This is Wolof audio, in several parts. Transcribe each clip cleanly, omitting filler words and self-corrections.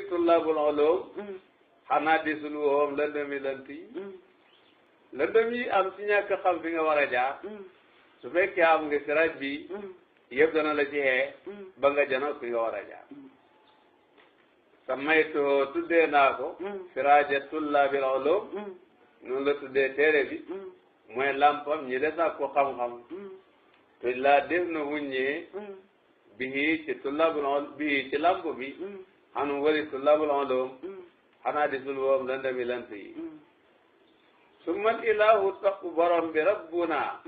tullaabul ulum xanaa disul woom lëndëmi lënt yi lëndëm yi am ci ñàkk xam fi nga war a jaar su fekkee am nga siraj bi yëpp dana la ci xee ba nga jano fi nga war a jaar samaytuhu tuddee naa ko siraja tullaabil ulum noonu la tuddee téere bi mooy lampam ñi des ak ko xam-xam tuj laa def na wuññee bii ci tullaabul ulum bii ci lamp bi xanu wari tullaabul ulum xanaa disul woom lëndëmi lënt yi summal ilahu topp borom bi rabbuna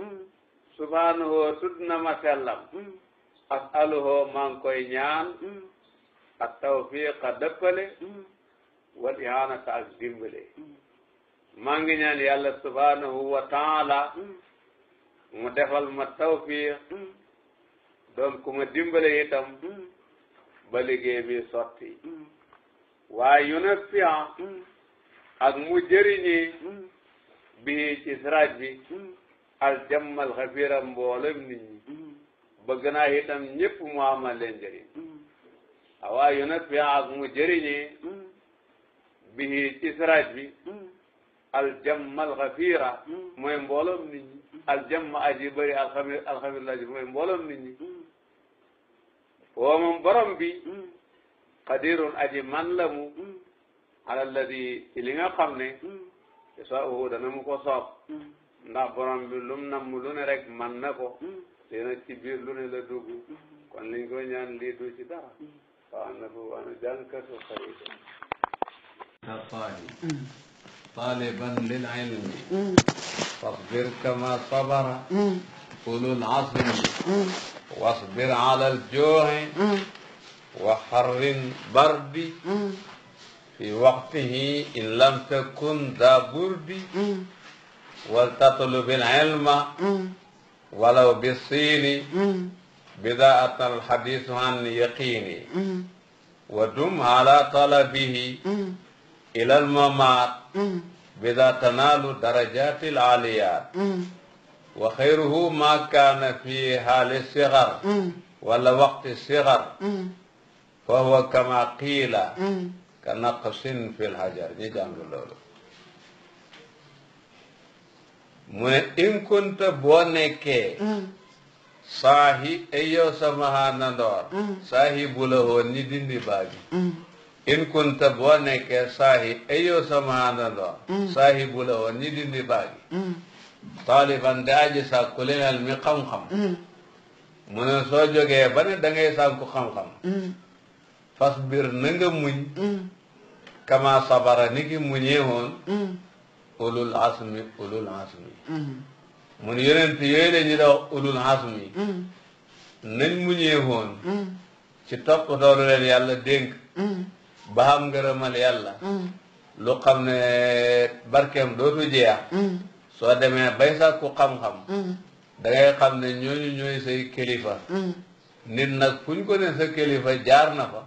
subhanahu tudd na ma sellam asaluhu maa ngi koy ñaan ak tawfiqa dëppale wal ihanata ak dimbale maa ngi ñaan yàlla subhanahu wa taala mu defal ma tawfiq doon ku ma dimbale itam ba liggéey bi sotti waaye yu ne fian ak mu jëriñi bii ci siraaj bi aljammal xafira mboolem nit ñi bëgg naa itam ñëpp mu amal leen njëriñ waaye yu ne fian ak mu jëriñi bii ci siraaj bi aljammal xafira mooy mboolem nit ñi aljamma aji bëri alxamir la ji mooy mboolem nit ñi woo moom borom bi qadirun aji man la mu ala alladi ci li nga xam ne yasaahu dana mu ko soob ndax borom bi lum namm lu ne rek man na ko lii nag ci biir lu ne la dugg kon liñ ko ñaan lii du ci dara waaw na bu waana jànkatu xarit طالبا للعلم فاصبر كما صبر أولو العزم واصبر على الجوع وحر البرد في وقته إن لم تكن ذا برد ولتطلب العلم ولو بالصين بذا أتى الحديث عن يقين ودم على طلبه إلى الممات بذا تنال درجات العاليات وخيره ما كان في حال الصغر ولا وقت الصغر فهو كما قيل كنقص في الحجر ñi jàng loolu mu ne in kunta boo nekkee saahi ay yow sama àndandoor saahi bu la woon ñi dindi baagi in kunta boo nekkee saahi ay yow sama àndandoor saahi bu la woon ñi dindi baagi taaliban da aji sàkku leneen mi xam-xam mu ne soo jógee ba ne da ngay sàkku xam-xam fasbir na nga muñ kama sabara ni ki muñee woon ulul asmi mun yonent yooyu la ñu daw ulul asmi nañ muñee woon ci topp doolu leen yàlla dénk ba xam ngërëmal yàlla lu xam ne barkeem dootu jeex soo demee bay sàkku xam-xam da ngay xam ne ñooñu ñooy say kilifa nit nag fu ñu ko ne sa kilifa jaar na fa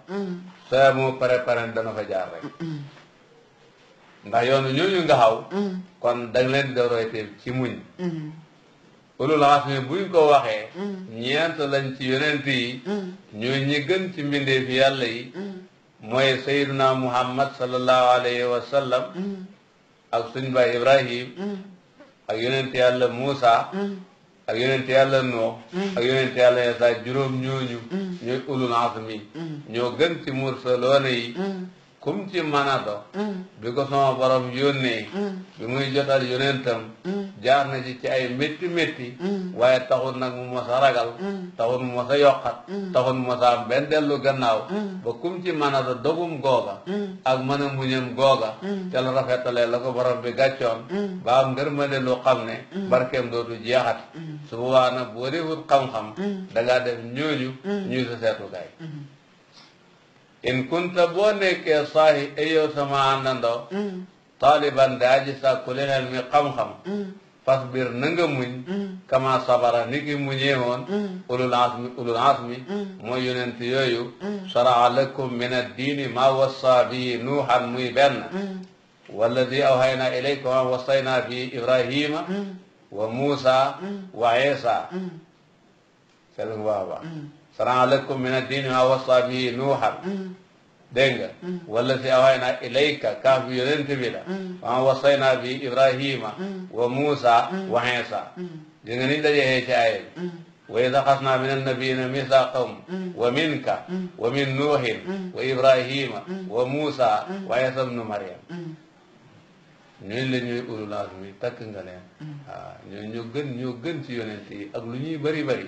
soo moo préparé dana fa jaar rek ndax yoonu ñooñu nga xaw kon danga leen di royte ci muñ ulul azmi buñ ko waxee ñeent lañ ci yonent yi ñooy ñi gën ci mbindeefi yàlla yi mooy sayyiduna muhammad sallallahu alayhi wa sallam ak suñ baay ibrahim ak yonent yàlla Muusa ak yonent yàlla Nuux ak yonent yàlla Iisaa juróom ñooñu ñooy ulul azmi ñoo gën ci mursaloona yi kum ci mën a do bi ko sama borom yónnee bi muy jotal yonentam jaar na ci ay métti métti waaye taxul nag mu mos a ragal taxul mu mos a yokkat taxul mu mos a am benn dellu gannaaw ba kum ci mën a do dogum googa ak mën a muñam googa ca la rafetalee la ko borom bi gàccoon ba am ngërmande lu xam ne barkeem dootu jeexat su boobaa nag boo defut xam-xam dangaa def ñooñu ñuy sa seetukaay in kunta boo nekkee saahi ay yow sama àndandoo taaliban daa ji sàkku leneen mi xam-xam fasbir na nga muñ kama sabara ni ki muñee woon ulul azmi mooy yonent yooyu sharaa lakum min addiini ma wassa bihi nuuhan muy benn walladi awhayna ilayka ma wassayna bihi ibrahima wa muusa wa isa sel waaba sharaa lakum min addiini ma wassa bihi nuuhan dégg nga wala si awhayna ilayka kaaf bi yonent bi la wa wasayna bi Ibrahima wa Muusa wa Iisa dégg nga niñ dajee ci aaya bi wa iz axadnaa mina nabiyyiina miisaaqahum wa minka wa min Nuuhin wa Ibrahima wa Muusa wa Iisa bnu Maryam ñooñu la ñuy ulul azmi takk nga leen waaw ñoo gën ci yonent yi ak lu ñuy bëri bëri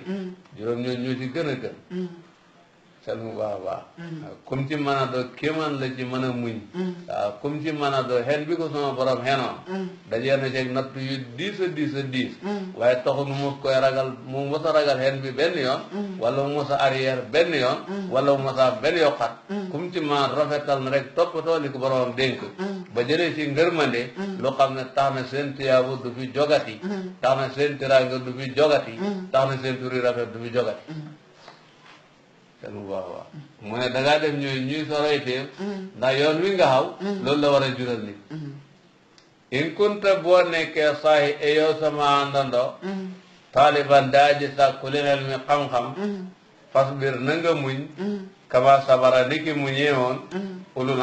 juróom ñoo ci gën a gën sel mu baax a baax comme ci mën a doo kéemaan la ci mën a muñ waaw comme ci mën a doo xen bi ko sama borom xenoon dajee na ceeg natt yu diis a diis waaye taxul mu mos koy ragal mu mos a ragal xen bi benn yoon wala mu mos a arrière benn yoon wala mu mos a benn yokkat comme ci mën a rafetal na rek toppatoo li ko boromam dénk ba jëlee ci ngërmande lu xam ne tax na seen tiyaabu du fi jogati tax na seen tiraanga du fi jogati tax na seen turi rafet du fi jogati seen bu baax a baax mu ne dangaa def ñuy soroyteem ndax yoon wi nga xaw loolu la war a jural nit in kunta boo nekkee saahi e yow sama àndandoo taaliban daa ji sàkku li xel mi xam-xam fasbir na nga muñ kama sabara ni ki mu ñeewoon ulul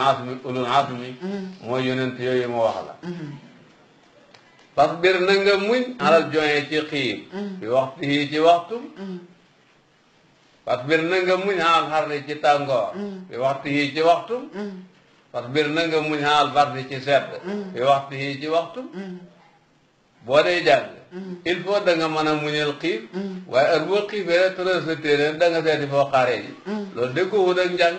azmi mooy yonent yooyu ma wax la fasbir na nga muñ alal joxe ci xiif fi waxtu yi ci waxtu fasbir na nga muñ alal xarni ci tàngoor fi waxtu yi ci waxtu fasbir na nga muñ alal bardi ci sedd fi waxtu yi ci waxtu boo dee jàng il faut da nga mën a muñal xiif waaye heure boo xiifee rek tëral sa téere da nga seeti foo xaaree ji loolu de ko wut ak njàng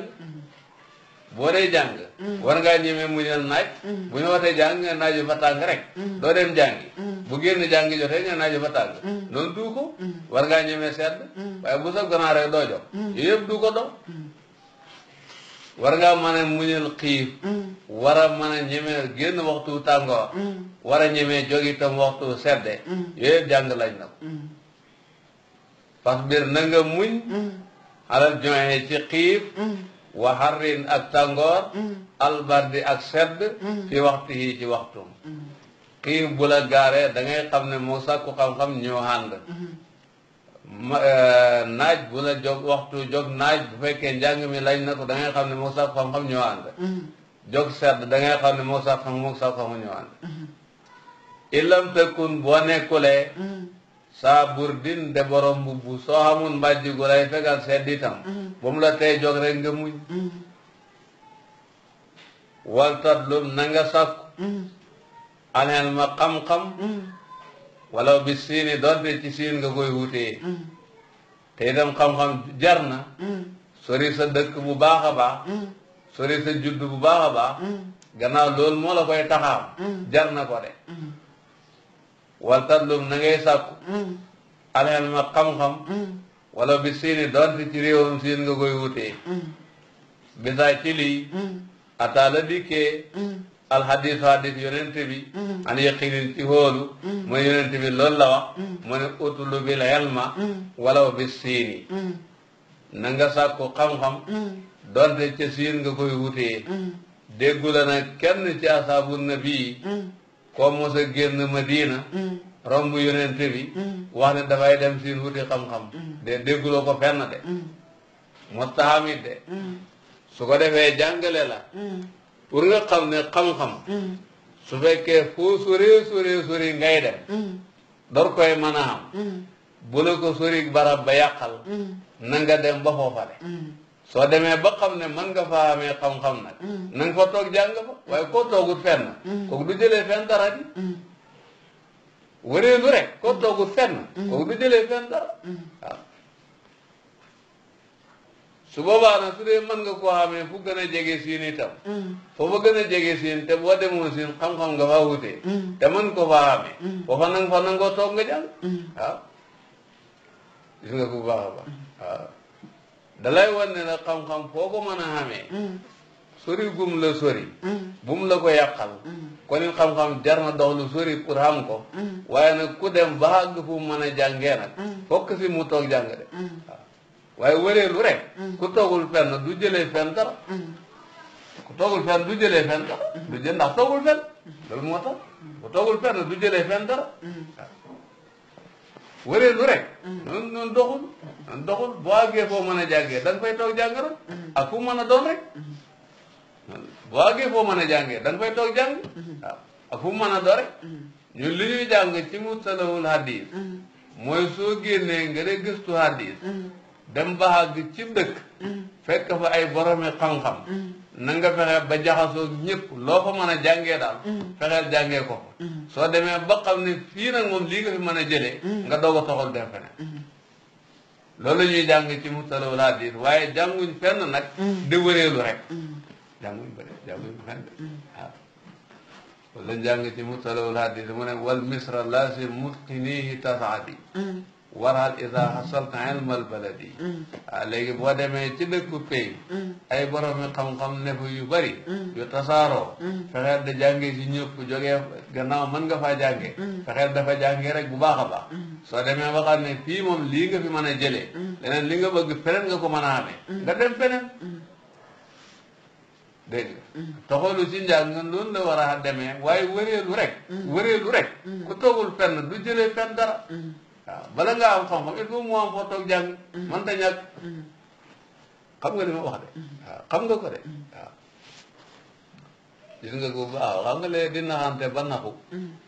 boo dee jàng war ngaa ñemee muñal naaj bu ñu wootee jàng nga naaju fa tàng rek doo dem jàngi bu génn jàngi jotee nga naaju fa tàng noonu du ko war ngaa ñemee sedd waaye bu sab ganaar rek doo jox yooyu yëpp du ko dox war ngaa mën a muñal xiif war a mën a ñemee génn waxtu tàngoor war a ñemee jóg itam waxtu sedde yooyu yëpp jàng lañ na ko fasbir na nga muñ alal joxe ci xiif wa harrin ak tàngoor albardi ak sedd fi waxtu yi ci waxtum xiif bu la gaaree da ngay xam ne moo sàkku xam-xam ñoo ànd naaj bu la jóg waxtu jóg naaj bu fekkee njàng mi lañ na ko da ngay xam ne moo sàkku xam-xam ñoo ànd jóg sedd da ngay xam ne moo sàkku xam-xam ñoo ànd illam tëkkun boo nekkulee saa burdin de borom mbubb soo xamul mbàjj gu lay fegal sedd itam ba mu la tey jóg rek nga muñ wal tatlub na nga sàkku alxel ma xam-xam wala bi siini doonte ci siin nga koy wutee te itam xam-xam jar na sori sa dëkk bu baax a baax sori sa judd bu baax a baax gannaaw loolu moo la koy taxaam jar na ko de wal tatlub na ngay sàkku alxel ma xam-xam wala bi siini doonte ci réewam siin nga koy wutee bisaa ci lii ataala dikkee alxadis hadis yonente bi an yaqinin ci hóolu mooy yonente bi loolu la wax mu ne utlu bil ilma walaw bi siini na nga sàkku xam-xam doonte ca siin nga koy wutee déggu la nag kenn ci asaabu nabi koo mos a génn Madina romb yonente bi wax ne dafay dem siin wuti xam-xam de dégguloo ko fenn de mustahamit de su ko defee jàngale la pour nga xam ne xam-xam su fekkee foo sori ngay dem door koy mën a xam bu la ko sori barab ba yàqal na nga dem ba foofa de soo demee ba xam ne mën nga fa amee xam-xam nag na nga fa toog jàng fa waaye koo toogut fenn kooku du jëlee fenn dara di wëreelu rek koo toogut fenn kooku du jëlee fenn dara waaw su boobaa nag su dee mën nga koo xamee fu gën a jege siin itam foofa gën a jege siin te boo demoon siin xam-xam nga faa wutee te mën ko faa xamee foofa nang fa nangoo toog nga jàng waaw gis nga ko bu baax a baax waaw dalay wan ne la xam-xam foo ko mën a xamee sori gum la sori bum la ko yàqal kon it xam-xam jar na dox lu sori pour xam ko waaye nag ku dem ba àgg fu mu mën a jàngee nag fokk si mu toog jàng de waaw waaye wëreelu rek ku toogul fenn du jëlee fenn dara ku toogul fenn du jëlee fenn dara du jël ndax toogul fenn loolu moo tax ku toogul fenn du jëlee fenn dara waaw wëreelu rek noonu doxul boo àggee foo mën a jàngee da nga fay toog jàng rek ak fu mën a doon rek boo àggee foo mën a jàngee da nga fay toog jàng waaw ak fu mu mën a dore ñun li ñuy jàng ci mustalahul hadis mooy soo génnee nga de gëstu hadis dem ba àgg ci dëkk fekk fa ay boromi xam-xam na nga fexe ba jaxasoo ñëpp loo fa mën a jàngee daal fexeel jàngee ko fa soo demee ba xam ne fii nag moom lii nga fi mën a jëlee nga doog a toxal dem feneen loolu la ñuy jàng ci mustalahul hadis waaye jànguñ fenn nag di wëreelu rek jànguñ fenn waaw loolu lañ jàng ci mustalahul hadis mu ne wal misra lasim mutqinihi tasaadi waral ida xasalta ilmal baladi waaw léegi boo demee ci dëkku pay ay boromi xam-xam ne fa yu bari yu tasaaroo fexeel da jàngee ci ñëpp jógee gannaaw mën nga faa jàngee fexeel dafa jàngee rek bu baax a baax soo demee ba xam ne fii moom lii nga fi mën a jëlee leneen li nga bëgg feneen nga ko mën a amee nga dem feneen dégg nga toxalu ci njàng noonu la war a demee waaye wëreelu rek ku toogul fenn du jëlee fenn dara waaw bala ngaa am xam-xam il faut mu am foo toog jàng man ta ñàkk xam nga li ma wax de waaw xam nga ko de waaw gis nga ko waaw xam nga léegi di naxante ba naxu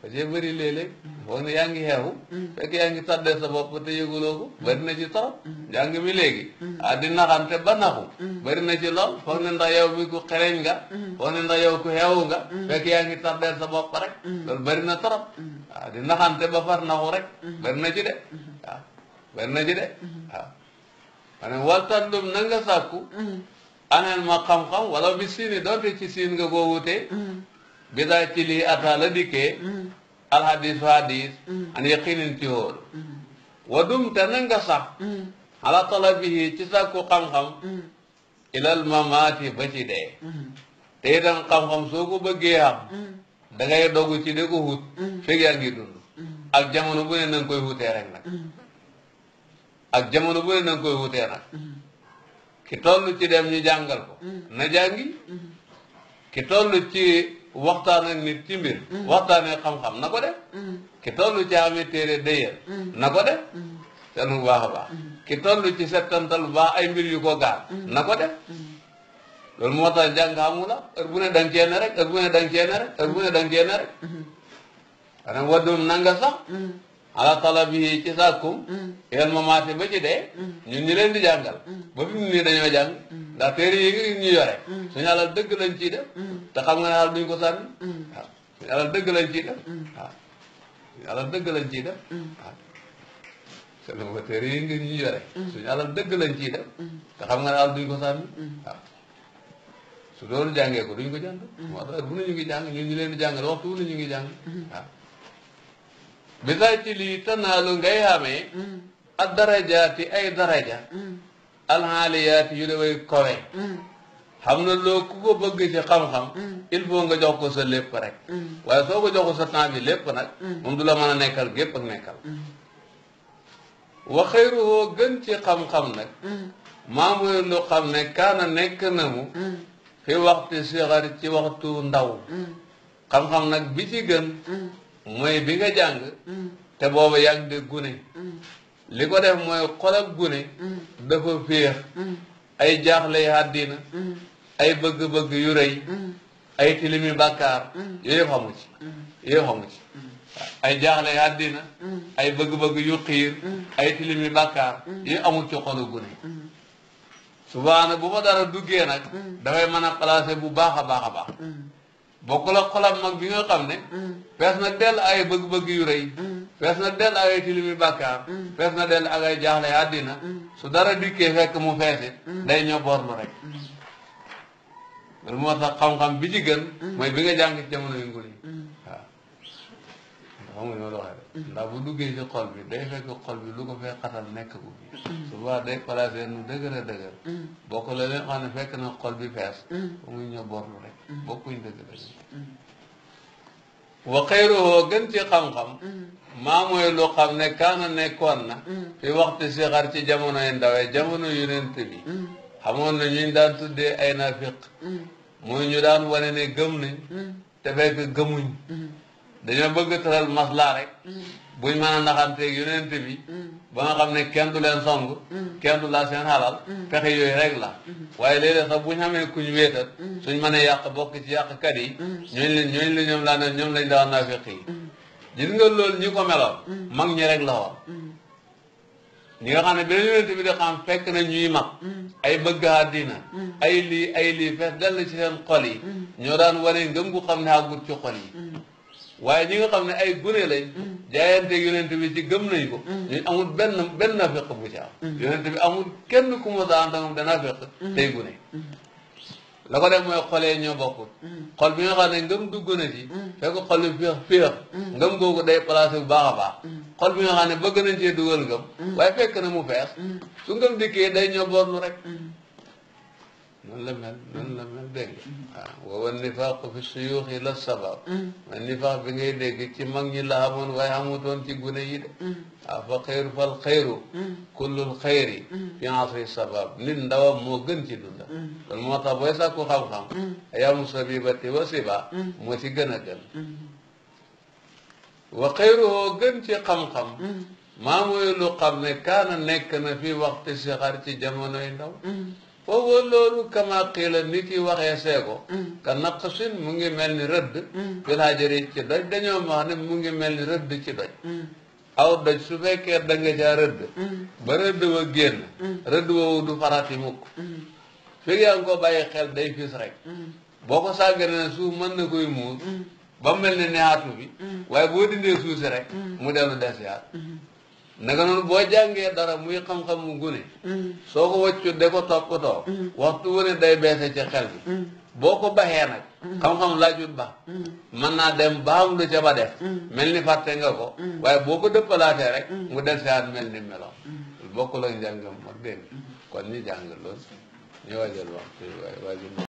parce que bëri léeg-léeg foog ne yaa ngi xeexu fekk yaa ngi tàddee sa bopp te yëguloo ko bëri na ci trop njàng mi léegi di naxante ba naxu bëri na ci lool foog ne ndax yow mi ku xereñ nga foog ne ndax yow ku xeewu nga fekk yaa ngi tàddee sa bopp rek loolu bëri na trop waaw di naxante ba far naxu rek bëri na ci de waaw bëri na ci de waaw ma ne waltandum na nga sàkku aneen ma xam-xam wala bi siini doonte ci siin nga koo wutee bi daa ci lii ata la dikkee alhadis fa hadis an yaqinin ci hóolu wa dum te na nga sax ala talabihi ci sàkku xam-xam ilal mamaati ba ci dee te itam xam-xam soo ko bëggee xam da ngay dogu ci de ko wut fekk yaa ngi dund ak jamono bu ne na nga koy wutee rek nag ak jamono bu ne na nga koy wutee nag ki toll ci dem ñu jàngal ko na jàngi ki toll ci waxtaan ak nit ci mbir waxtaanee xam-xam na ko def ki toll ci amee téere dëyal na ko def seen bu baax a baax ki toll ci settantal bu baax ay mbir yu ko gaal na ko def loolu moo tax jàng xamu la heure bu ne danga cee ne rek heure bu ne danga cee ne rek heure bu ne danga cee ne rek xanaa waddum nanga sax ala talabi ci sàkkum yéen mamaate ba ci dee ñun ñu leen di jàngal ba fi mu nii dañoo jàng ndax téere yi ngi ñu yore suñu alal dëgg lañ ciy def te xam nga ne alal duñ ko sànni waaw suñu alal dëgg lañ ciy def waaw suñu alal dëgg lañ ciy def waaw seen ko téere yi ngi ñu yore suñu alal dëgg lañ ciy def te xam nga ne alal duñ ko sànni waaw su doon jàngee ko duñ ko jàng moo tax bu ne ñu ngi jàng ñun ñu leen di jàngal waxtu wu ne ñu ngi jàng waaw bisaa ci lii tanaalu ngay xamee ak darajaati ay daraja alxaaliyaati yu de way kowe xam na loo ku ko bëgg ci xam-xam il faut nga jox ko sa lépp rek waaye soo ko joxu sa temps bi lépp nag moom du la mën a nekkal gépp ak nekkal wa xayruhoo gën ci xam-xam nag maa mooy lu xam ne kaana nekk na mu fi waxtu sixar ci waxtu ndaw xam-xam nag bi ci gën mooy bi nga jàng te booba yaa ngi de gune li ko def mooy xolab gune dafa féex ay jaaxle àddina ay bëgg-bëgg yu rëy ay tilimi bàkkaar yooyu yëpp xamu ci yooyu xamu ci ay jaaxle àddina ay bëgg-bëgg yu xiir ay tilimi bàkkaar yooyu amul ci xolu gune subaana bu fa dara duggee nag dafay mën a placé bu baax a baax a baax bokkul ak xolam mag bi nga xam ne fees na dell ay bëgg-bëgg yu rëy fees na dell ak ay tilimi bàkkaar fees na dell ak ay jaaxle àddina su dara dikkee fekk mu feesit day ñoo borlu rek loolu moo tax xam-xam bi ci gën mooy bi nga jàng ci jamono yu ngul yi waaw xam nga ñoo doxee rek ndax bu duggee ci xol bi day fekk xol bi lu ko fee xatal nekk bu bi souvent day placé nu dëgër a dëgër bokk la leen xam ne fekk na xol bi fees ba muy ñoo borlu rek bokkuñ dëgg wa xayruhoo gën ci xam-xam maa mooy lu xam ne kaana nekkoon na fi waxtu sixar ci jamono yu ndawee jamono yonent bi xamoon na ñu daan tuddee ay nafiq mooy ñu daan wane ne gëm nañ te fekk gëmuñ dañoo bëgg tëral maslaa rek buñ mën a naxanteeg yonent bi ba nga xam ne kenn du leen song kenn du la seen xalal pexe yooyu rek la waaye léeg-léeg sax buñ xamee kuñ wéetal suñ mënee yàq bokk ci yàqkat yi ñooñu la ñoom lañ daaw naafiq yi gis nga loolu ñi ko meloon mag ñi rek la woon ñi nga xam ne beneen yonent bi di xam fekk na ñuy mag ay bëgg àddina ay lii fees dell ci seen xol yi ñoo daan wane ngëm gu xam ne àggut ci xol yi waaye ñi nga xam ne ay gune lañ jaayanteeg yonent bi ci gëm nañ ko ñu amul benn nafiq bu ci am yonent bi amul kenn ku mu daan dangam dana fekk tey gune la ko def mooy xolee ñoo bokkut xol bi nga xam ne ngëm dugg na ci fekk xol bi féex ngëm googu day placé bu baax a baax xol bi nga xam ne bëgg nañ cee dugal ngëm waaye fekk na mu fees su ngëm dikkee day ñoo borlu rek noonu la mel dégg nga waaw wa nifaaqu fi suyuuxi la sabab mais nifaaq bi ngay dégg ci mag ñi la xamoon waaye xamutoon ci gune yi de waaw fa xayru fal xayru kullul xayri fi asri sabab nit ndawam moo gën ci dunda loolu moo tax booy sàkku xam-xam ayamu sabibati wa siba moo ci gën a gën wa xayruhoo gën ci xam-xam maa mooy lu xam ne kaana nekk na fi waxti sixar ci jamonoy ndaw foofu loolu kama qiila ni ki waxee seeko ka naqsin mu ngi mel ni rëdd fil hajari ci doj dañoo wax ne mu ngi mel ni rëdd ci doj aw doj su fekkee da nga caa rëdd ba rëdd wa génn rëdd woowu du farati mukk fekk yaa ngi ko bàyyi xel day fis rek boo ko sàggane suuf mën na koy muur ba mel ni neexatu bi waaye boo dindee suuf si rek mu dellu des yaat naka noonu boo jàngee dara muy xam-xam mu gune soo ko waccu de ko toppatoo waxtu wu ne day beese ci xel bi boo ko baxee nag xam-xam laajut ba mën naa dem baam lu ca ba def mel ni fàtte nga ko waaye boo ko dëppalaatee rek mu del seat mel ni meloon bokkul ak njàngam mag dégg kon ñi jàng loolu ñu waajal waxtu waaju